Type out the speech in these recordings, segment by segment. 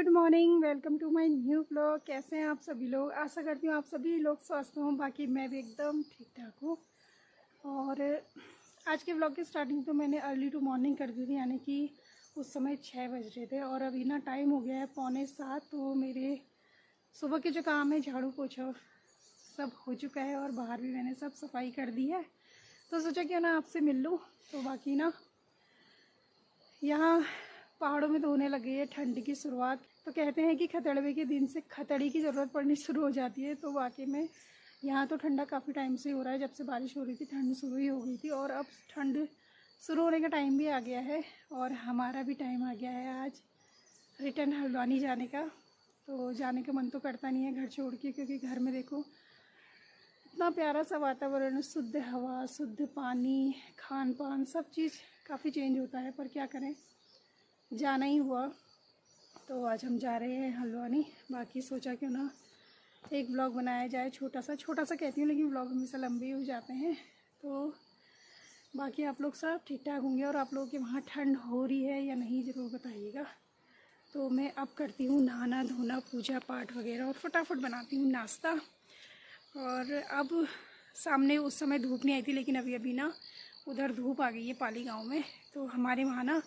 Good morning, welcome to my new blog. कैसे हैं आप सभी लोग? आशा करती हूँ आप सभी लोग स्वस्थ हों। बाकी मैं भी एकदम ठीक ठाक हूँ। और आज के ब्लॉग की स्टार्टिंग तो मैंने अर्ली टू मॉर्निंग कर दी थी, यानी कि उस समय 6 बज रहे थे और अभी ना टाइम हो गया है 6:45। तो मेरे सुबह के जो काम है, झाड़ू पोछा सब हो चुका है और बाहर भी मैंने सब सफाई कर दी है। तो सोचा क्यों ना आपसे मिल लूँ। तो बाकी ना यहाँ पहाड़ों में तो होने लगी है ठंड की शुरुआत। तो कहते हैं कि खतड़वे के दिन से खतड़ी की ज़रूरत पड़नी शुरू हो जाती है। तो वाकई में यहाँ तो ठंडा काफ़ी टाइम से हो रहा है। जब से बारिश हो रही थी ठंड शुरू ही हो गई थी और अब ठंड शुरू होने का टाइम भी आ गया है और हमारा भी टाइम आ गया है आज रिटर्न हल्द्वानी जाने का। तो जाने का मन तो करता नहीं है घर छोड़ के, क्योंकि घर में देखो इतना प्यारा सा वातावरण, शुद्ध हवा, शुद्ध पानी, खान पान, सब चीज़ काफ़ी चेंज होता है। पर क्या करें, जाना ही हुआ। तो आज हम जा रहे हैं हल्द्वानी। बाकी सोचा क्यों ना एक ब्लॉग बनाया जाए, छोटा सा कहती हूँ, लेकिन ब्लॉग हमेशा लंबे हो जाते हैं। तो बाकी आप लोग सब ठीक ठाक होंगे और आप लोगों के वहाँ ठंड हो रही है या नहीं ज़रूर बताइएगा। तो मैं अब करती हूँ नहाना धोना, पूजा पाठ वगैरह और फटाफट बनाती हूँ नाश्ता। और अब सामने उस समय धूप नहीं आई थी, लेकिन अभी अभी ना उधर धूप आ गई है पाली गांव में। तो हमारे वहाँ ना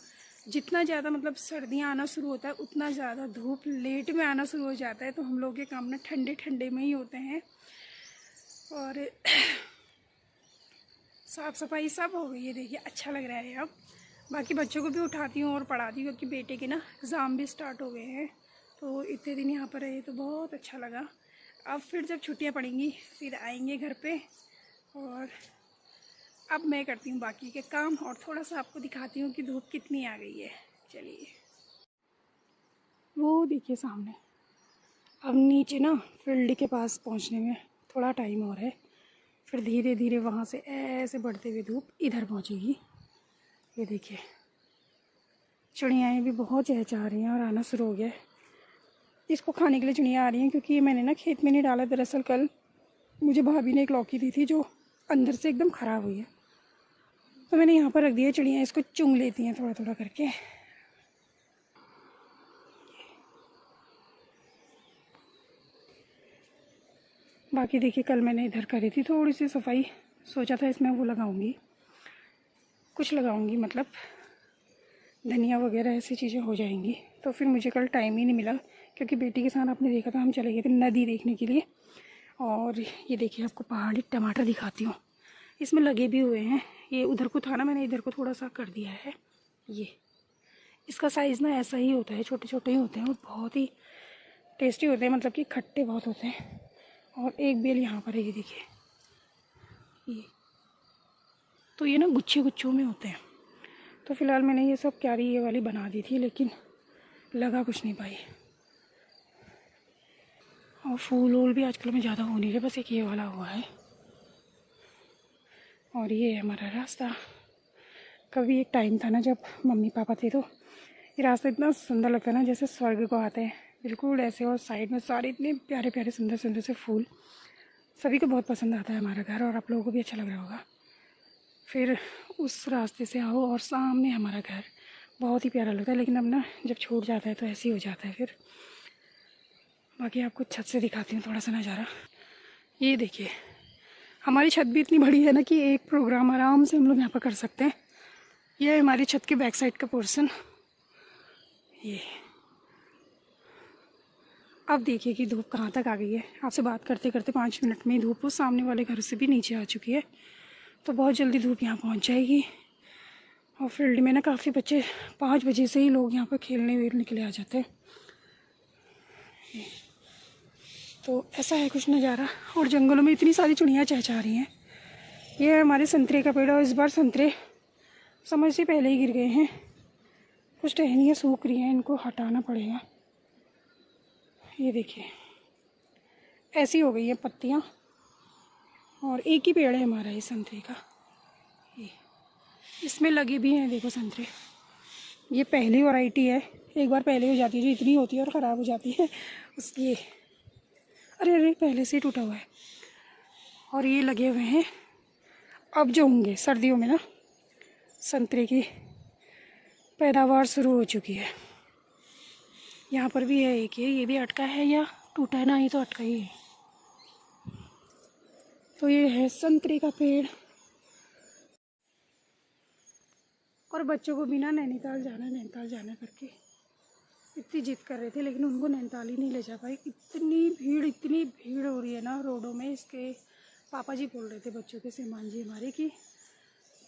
जितना ज़्यादा मतलब सर्दियाँ आना शुरू होता है उतना ज़्यादा धूप लेट में आना शुरू हो जाता है। तो हम लोग के काम ना ठंडे ठंडे में ही होते हैं। और साफ़ सफाई सब हो गई है, देखिए अच्छा लग रहा है अब। बाकी बच्चों को भी उठाती हूँ और पढ़ाती हूँ, क्योंकि बेटे के ना एग्ज़ाम भी स्टार्ट हो गए हैं। तो इतने दिन यहाँ पर रहे तो बहुत अच्छा लगा। अब फिर जब छुट्टियाँ पड़ेंगी फिर आएंगे घर पे। और अब मैं करती हूँ बाकी के काम और थोड़ा सा आपको दिखाती हूँ कि धूप कितनी आ गई है। चलिए, वो देखिए सामने। अब नीचे ना फील्ड के पास पहुँचने में थोड़ा टाइम और है, फिर धीरे धीरे वहाँ से ऐसे बढ़ते हुए धूप इधर पहुँचेगी। ये देखिए चिड़ियाएँ भी बहुत चहचहा रही हैं और आना शुरू हो गया है। इसको खाने के लिए चिड़ियाँ आ रही हैं, क्योंकि ये मैंने ना खेत में नहीं डाला। दरअसल कल मुझे भाभी ने एक लौकी दी थी जो अंदर से एकदम ख़राब हुई है, तो मैंने यहाँ पर रख दिया। चिड़ियाँ इसको चुंग लेती हैं थोड़ा थोड़ा करके। बाकी देखिए कल मैंने इधर करी थी थोड़ी सी सफाई, सोचा था इसमें वो लगाऊंगी, कुछ लगाऊंगी, मतलब धनिया वगैरह ऐसी चीज़ें हो जाएंगी। तो फिर मुझे कल टाइम ही नहीं मिला, क्योंकि बेटी के साथ आपने देखा था हम चले गए थे नदी देखने के लिए। और ये देखिए आपको पहाड़ी टमाटर दिखाती हूँ, इसमें लगे भी हुए हैं। ये उधर को था ना, मैंने इधर को थोड़ा सा कर दिया है। ये इसका साइज़ ना ऐसा ही होता है, छोटे छोटे ही होते हैं और बहुत ही टेस्टी होते हैं, मतलब कि खट्टे बहुत होते हैं। और एक बेल यहाँ पर है, ये देखिए ये। तो ये ना गुच्छे गुच्छों में होते हैं। तो फिलहाल मैंने ये सब क्यारी ये वाली बना दी थी, लेकिन लगा कुछ नहीं पाई। और फूल वूल भी आजकल में ज़्यादा हो नहीं रहे, बस एक ये वाला हुआ है। और ये है हमारा रास्ता। कभी एक टाइम था ना जब मम्मी पापा थे, तो ये रास्ता इतना सुंदर लगता है ना, जैसे स्वर्ग को आते हैं बिल्कुल ऐसे। और साइड में सारे इतने प्यारे प्यारे सुंदर सुंदर से फूल, सभी को बहुत पसंद आता है हमारा घर, और आप लोगों को भी अच्छा लग रहा होगा। फिर उस रास्ते से आओ और सामने हमारा घर, बहुत ही प्यारा लगता है। लेकिन अब ना जब छूट जाता है तो ऐसे ही हो जाता है फिर। बाकी आपको छत से दिखाती हूँ थोड़ा सा नज़ारा। ये देखिए हमारी छत भी इतनी बड़ी है ना कि एक प्रोग्राम आराम से हम लोग यहाँ पर कर सकते हैं। यह है हमारी छत के बैक साइड का पोर्शन। ये अब देखिए कि धूप कहाँ तक आ गई है। आपसे बात करते करते 5 मिनट में धूप उस सामने वाले घर से भी नीचे आ चुकी है। तो बहुत जल्दी धूप यहाँ पहुँच जाएगी। और फील्ड में ना काफ़ी बच्चे 5 बजे से ही लोग यहाँ पर खेलने वेलने के लिए आ जाते हैं। तो ऐसा है कुछ नज़ारा। और जंगलों में इतनी सारी चिड़ियाँ चहचहा रही हैं। ये है हमारे संतरे का पेड़, और इस बार संतरे समय से पहले ही गिर गए हैं। कुछ टहनियाँ सूख रही हैं, इनको हटाना पड़ेगा। ये देखिए ऐसी हो गई है पत्तियाँ। और एक ही पेड़ है हमारा ये संतरे का, ये इसमें लगे भी हैं देखो संतरे। ये पहली वैरायटी है, एक बार पहले हो जाती है जो इतनी होती है और ख़राब हो जाती है उसकी। अरे अरे पहले से ही टूटा हुआ है। और ये लगे हुए हैं अब जो होंगे सर्दियों में ना, संतरे की पैदावार शुरू हो चुकी है। यहाँ पर भी है एक, ये भी अटका है या टूटा है ना, ये तो अटका ही है। तो ये है संतरे का पेड़। और बच्चों को बिना नैनीताल जाना करके इतनी जिद कर रहे थे, लेकिन उनको नैनीताल ही नहीं ले जा पाए। इतनी भीड़ हो रही है ना रोडों में। इसके पापा जी बोल रहे थे बच्चों के, श्रीमान जी हमारे, कि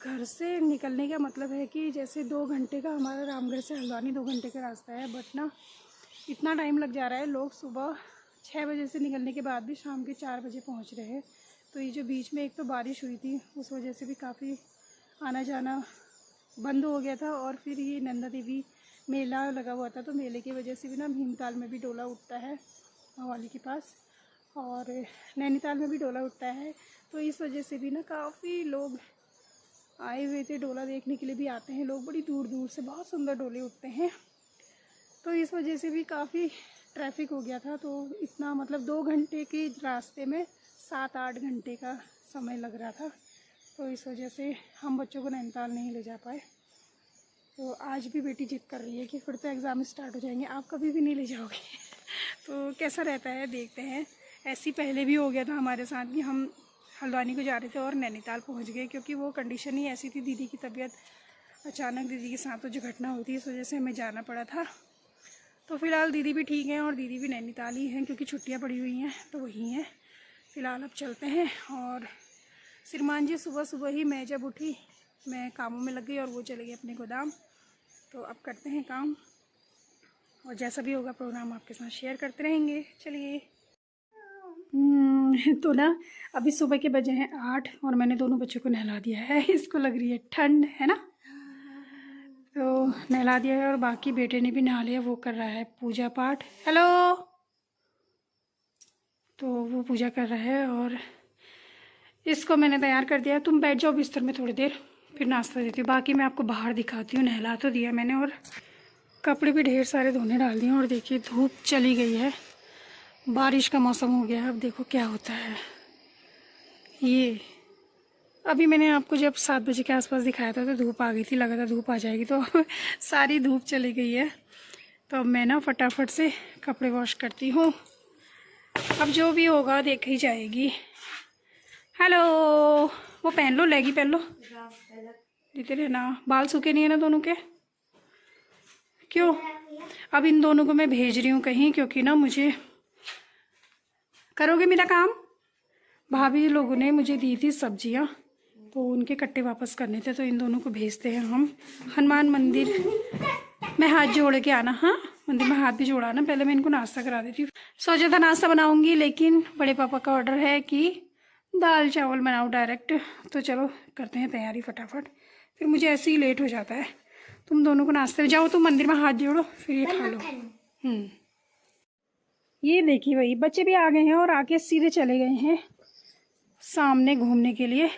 घर से निकलने का मतलब है कि जैसे 2 घंटे का हमारा रामगढ़ से हल्द्वानी 2 घंटे का रास्ता है, बट ना इतना टाइम लग जा रहा है। लोग सुबह 6 बजे से निकलने के बाद भी शाम के 4 बजे पहुंच रहे हैं। तो ये जो बीच में एक तो बारिश हुई थी, उस वजह से भी काफ़ी आना जाना बंद हो गया था। और फिर ये नंदा देवी मेला लगा हुआ था, तो मेले की वजह से भी ना भीमताल में भी डोला उठता है भवाली के पास, और नैनीताल में भी डोला उठता है। तो इस वजह से भी ना काफ़ी लोग आए हुए थे, डोला देखने के लिए भी आते हैं लोग बड़ी दूर दूर से। बहुत सुंदर डोले उठते हैं। तो इस वजह से भी काफ़ी ट्रैफिक हो गया था। तो इतना मतलब 2 घंटे के रास्ते में 7-8 घंटे का समय लग रहा था। तो इस वजह से हम बच्चों को नैनीताल नहीं ले जा पाए। तो आज भी बेटी जिद कर रही है कि फिर तो एग्ज़ाम स्टार्ट हो जाएंगे, आप कभी भी नहीं ले जाओगे। तो कैसा रहता है देखते हैं। ऐसी पहले भी हो गया था हमारे साथ कि हम हल्द्वानी को जा रहे थे और नैनीताल पहुंच गए, क्योंकि वो कंडीशन ही ऐसी थी। दीदी की तबीयत अचानक, दीदी के साथ तो जो घटना हुई थी, इस वजह से हमें जाना पड़ा था। तो फ़िलहाल दीदी भी ठीक हैं और दीदी भी नैनीताल ही हैं, क्योंकि छुट्टियाँ पड़ी हुई हैं तो वहीं हैं फ़िलहाल। अब चलते हैं। और श्रीमान जी सुबह ही, मैं जब उठी मैं कामों में लग गई और वो चले गए अपने गोदाम। तो अब करते हैं काम, और जैसा भी होगा प्रोग्राम आपके साथ शेयर करते रहेंगे। चलिए। तो ना अभी सुबह के बजे हैं 8 और मैंने दोनों बच्चों को नहला दिया है। इसको लग रही है ठंड, है ना, तो नहला दिया है। और बाकी बेटे ने भी नहा लिया, वो कर रहा है पूजा पाठ। हेलो। तो वो पूजा कर रहा है और इसको मैंने तैयार कर दिया। तुम बैठ जाओ बिस्तर में थोड़ी देर, फिर नाश्ता देती हूँ। बाकी मैं आपको बाहर दिखाती हूँ। नहला तो दिया मैंने और कपड़े भी ढेर सारे धोने डाल दिए। और देखिए धूप चली गई है, बारिश का मौसम हो गया है। अब देखो क्या होता है। ये अभी मैंने आपको जब 7 बजे के आसपास दिखाया था तो धूप आ गई थी, लगा था धूप आ जाएगी, तो सारी धूप चली गई है। तो अब मैं ना फटाफट से कपड़े वॉश करती हूँ। अब जो भी होगा देख ही जाएगी। हेलो, वो पहन लो, लेगी पहन लो, देते रहना। बाल सूखे नहीं है ना दोनों के? क्यों? अब इन दोनों को मैं भेज रही हूँ कहीं, क्योंकि ना मुझे, करोगे मेरा काम? भाभी लोगों ने मुझे दी थी सब्जियाँ, तो उनके कट्टे वापस करने थे, तो इन दोनों को भेजते हैं हम हनुमान मंदिर में। हाथ जोड़ के आना। हाँ, मंदिर में हाथ भी जोड़ाना। पहले मैं इनको नाश्ता करा देती हूँ। सोचा था नाश्ता बनाऊंगी, लेकिन बड़े पापा का ऑर्डर है कि दाल चावल बनाओ डायरेक्ट। तो चलो करते हैं तैयारी फटाफट, फिर मुझे ऐसे ही लेट हो जाता है। तुम दोनों को नाश्ते में जाओ, तुम मंदिर में हाथ जोड़ो, फिर ये खा लो। ये देखिए भाई बच्चे भी आ गए हैं और आके सीधे चले गए हैं सामने घूमने के लिए।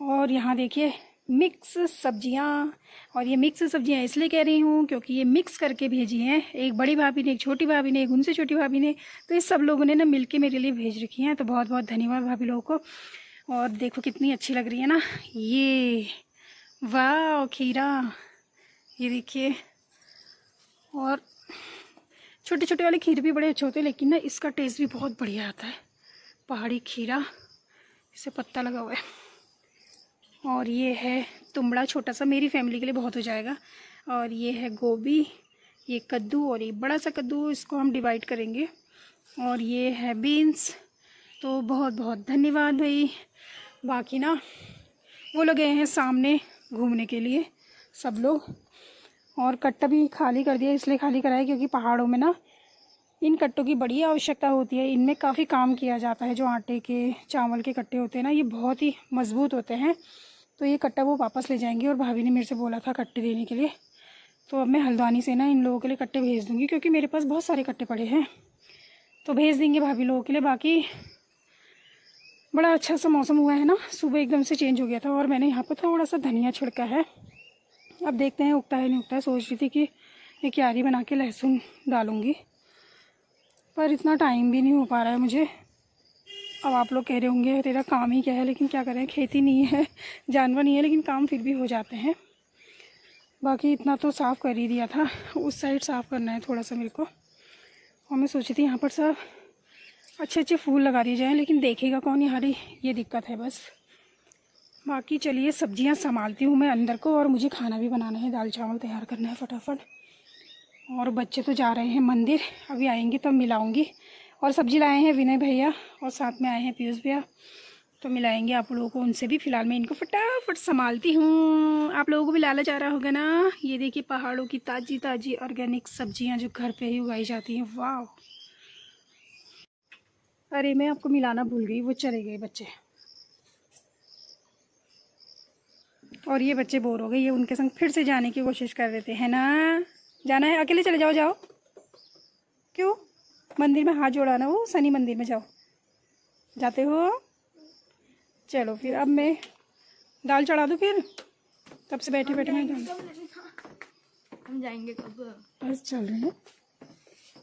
और यहाँ देखिए मिक्स सब्जियाँ। और ये मिक्स सब्जियाँ इसलिए कह रही हूँ क्योंकि ये मिक्स करके भेजी हैं, एक बड़ी भाभी ने, एक छोटी भाभी ने, एक उनसे छोटी भाभी ने। तो ये सब लोगों ने ना मिलके मेरे लिए भेज रखी हैं। तो बहुत बहुत धन्यवाद भाभी लोगों को। और देखो कितनी अच्छी लग रही है ना ये, वाह खीरा, ये देखिए। और छोटे छोटे वाले खीर भी बड़े अच्छे होते हैं, लेकिन ना इसका टेस्ट भी बहुत बढ़िया आता है। पहाड़ी खीरा, इसे पत्ता लगा हुआ है। और ये है तुमड़ा, छोटा सा, मेरी फैमिली के लिए बहुत हो जाएगा। और ये है गोभी, ये कद्दू, और ये बड़ा सा कद्दू, इसको हम डिवाइड करेंगे। और ये है बीन्स। तो बहुत बहुत धन्यवाद भाई। बाकी ना वो लोग गए हैं सामने घूमने के लिए सब लोग। और कट्टा भी खाली कर दिया, इसलिए खाली कराया क्योंकि पहाड़ों में ना इन कट्टों की बड़ी आवश्यकता होती है। इनमें काफ़ी काम किया जाता है। जो आटे के, चावल के कट्टे होते हैं ना, ये बहुत ही मज़बूत होते हैं। तो ये कट्टा वो वापस ले जाएंगे। और भाभी ने मेरे से बोला था कट्टे देने के लिए, तो अब मैं हल्द्वानी से ना इन लोगों के लिए कट्टे भेज दूँगी, क्योंकि मेरे पास बहुत सारे कट्टे पड़े हैं। तो भेज देंगे भाभी लोगों के लिए। बाकी बड़ा अच्छा सा मौसम हुआ है ना, सुबह एकदम से चेंज हो गया था। और मैंने यहाँ पर थोड़ा सा धनिया छिड़का है, अब देखते हैं उगता है नहीं उगता है। सोच रही थी कि एक क्यारी बना के लहसुन डालूँगी, पर इतना टाइम भी नहीं हो पा रहा है मुझे। अब आप लोग कह रहे होंगे तेरा काम ही क्या है, लेकिन क्या करें, खेती नहीं है, जानवर नहीं है, लेकिन काम फिर भी हो जाते हैं। बाकी इतना तो साफ़ कर ही दिया था, उस साइड साफ़ करना है थोड़ा सा मेरे को। और मैं सोची थी यहाँ पर सब अच्छे अच्छे फूल लगा दिए जाएँ, लेकिन देखेगा कौन यहाँ, ये दिक्कत है बस। बाकी चलिए सब्जियाँ संभालती हूँ मैं अंदर को, और मुझे खाना भी बनाना है, दाल चावल तैयार करना है फटाफट। और बच्चे तो जा रहे हैं मंदिर, अभी आएंगे तब मिलाऊंगी। और सब्जी लाए हैं विनय भैया, और साथ में आए हैं पीयूष भैया, तो मिलाएंगे आप लोगों को उनसे भी। फ़िलहाल मैं इनको फटाफट संभालती हूँ। आप लोगों को भी लालच आ रहा होगा ना। ये देखिए पहाड़ों की ताज़ी ताज़ी ऑर्गेनिक सब्जियाँ जो घर पे ही उगाई जाती हैं। वाह! अरे मैं आपको मिलाना भूल गई, वो चले गए बच्चे, और ये बच्चे बोर हो गए, ये उनके संग फिर से जाने की कोशिश कर रहे थे, है ना। जाना है, अकेले चले जाओ। जाओ, क्यों? मंदिर में हाथ जोड़ा ना, वो शनि मंदिर में जाओ। जाते हो? चलो फिर अब मैं दाल चढ़ा दूँ फिर, तब से बैठे बैठे मैं हम जाएंगे कब? बस चल रहे हैं।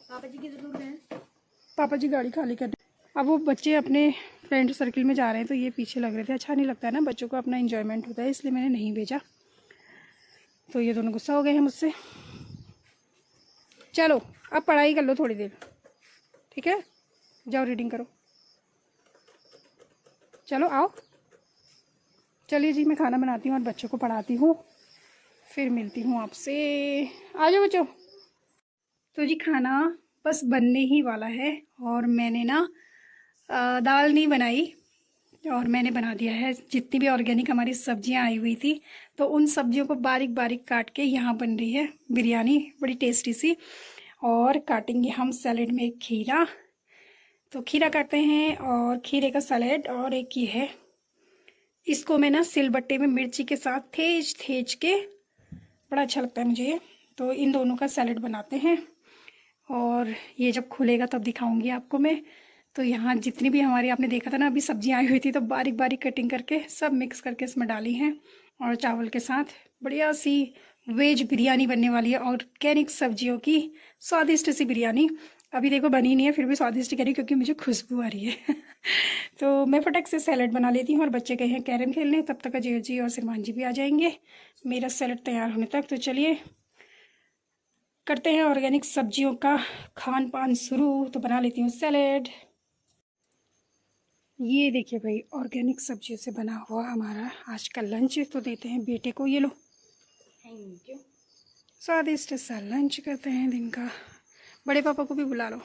पापा जी किधर रुक रहे हैं? पापा जी गाड़ी खाली कर रहे। अब वो बच्चे अपने फ्रेंड सर्कल में जा रहे हैं, तो ये पीछे लग रहे थे। अच्छा नहीं लगता है ना, बच्चों को अपना एंजॉयमेंट होता है, इसलिए मैंने नहीं भेजा। तो ये दोनों गुस्सा हो गए हैं मुझसे। चलो अब पढ़ाई कर लो थोड़ी देर, ठीक है? जाओ रीडिंग करो। चलो आओ। चलिए जी, मैं खाना बनाती हूँ और बच्चों को पढ़ाती हूँ, फिर मिलती हूँ आपसे। आ जाओ बच्चों। तो जी खाना बस बनने ही वाला है, और मैंने ना दाल नहीं बनाई, और मैंने बना दिया है जितनी भी ऑर्गेनिक हमारी सब्जियां आई हुई थी, तो उन सब्जियों को बारीक बारीक काट के यहाँ बन रही है बिरयानी, बड़ी टेस्टी सी। और काटेंगे हम सैलेड में खीरा, तो खीरा काटते हैं, और खीरे का सैलेड। और एक ये है, इसको मैं ना सिलबट्टे में मिर्ची के साथ थेच थेच के, बड़ा अच्छा लगता है मुझे ये। तो इन दोनों का सैलेड बनाते हैं, और ये जब खुलेगा तब दिखाऊंगी आपको मैं। तो यहाँ जितनी भी हमारी, आपने देखा था ना अभी सब्जियाँ आई हुई थी, तो बारीक बारीक कटिंग करके सब मिक्स करके इसमें डाली हैं, और चावल के साथ बढ़िया सी वेज बिरयानी बनने वाली है, ऑर्गेनिक सब्जियों की स्वादिष्ट सी बिरयानी। अभी देखो बनी नहीं है, फिर भी स्वादिष्ट करी क्योंकि मुझे खुशबू आ रही है। तो मैं फटक से सैलेड बना लेती हूँ, और बच्चे गए हैं कैरम खेलने, तब तक अजय जी और सलमान जी भी आ जाएंगे मेरा सैलेड तैयार होने तक। तो चलिए करते हैं ऑर्गेनिक सब्जियों का खान पान शुरू। तो बना लेती हूँ सैलेड। ये देखिए भाई, ऑर्गेनिक सब्जियों से बना हुआ हमारा आज का लंच। तो देते हैं बेटे को, ये लो, थैंक यू। स्वादिष्ट सा लंच करते हैं दिन का। बड़े पापा को भी बुला लो।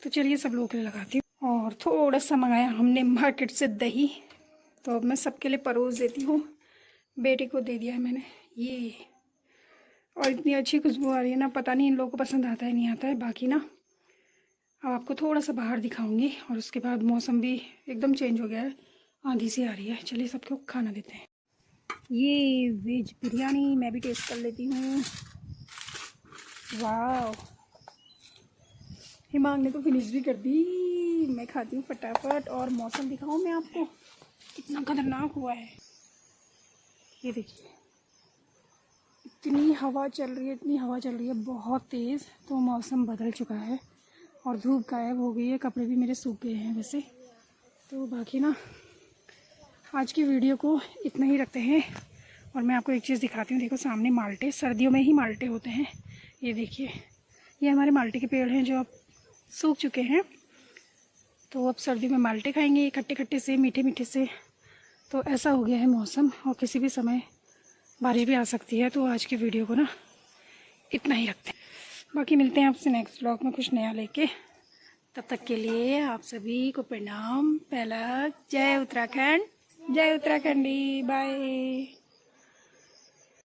तो चलिए सब लोगों के लिए लगाती हूँ। और थोड़ा सा मंगाया हमने मार्केट से दही, तो अब मैं सबके लिए परोस देती हूँ। बेटे को दे दिया है मैंने ये, और इतनी अच्छी खुशबू आ रही है ना, पता नहीं इन लोगों को पसंद आता है नहीं आता है। बाकी ना अब आपको थोड़ा सा बाहर दिखाऊंगी, और उसके बाद मौसम भी एकदम चेंज हो गया है, आंधी सी आ रही है। चलिए सबको खाना देते हैं। ये वेज बिरयानी मैं भी टेस्ट कर लेती हूँ। वाह, हिमांग ने तो फिनिश भी कर दी, मैं खाती हूँ फटाफट। और मौसम दिखाऊँ मैं आपको, कितना खतरनाक हुआ है। ये देखिए, इतनी हवा चल रही है, इतनी हवा चल रही है बहुत तेज़। तो मौसम बदल चुका है, और धूप गायब हो गई है, कपड़े भी मेरे सूख गए हैं वैसे। तो बाकी ना आज की वीडियो को इतना ही रखते हैं। और मैं आपको एक चीज़ दिखाती हूँ, देखो सामने माल्टे, सर्दियों में ही माल्टे होते हैं। ये देखिए, ये हमारे माल्टे के पेड़ हैं जो अब सूख चुके हैं, तो अब सर्दियों में माल्टे खाएंगे खट्टे खट्टे से, मीठे मीठे से। तो ऐसा हो गया है मौसम, और किसी भी समय बारिश भी आ सकती है। तो आज की वीडियो को ना इतना ही रखते हैं, बाकी मिलते हैं आपसे नेक्स्ट व्लॉग में कुछ नया लेके। तब तक के लिए आप सभी को प्रणाम। पहला जय उत्तराखंड, जय उत्तराखंडी, बाय।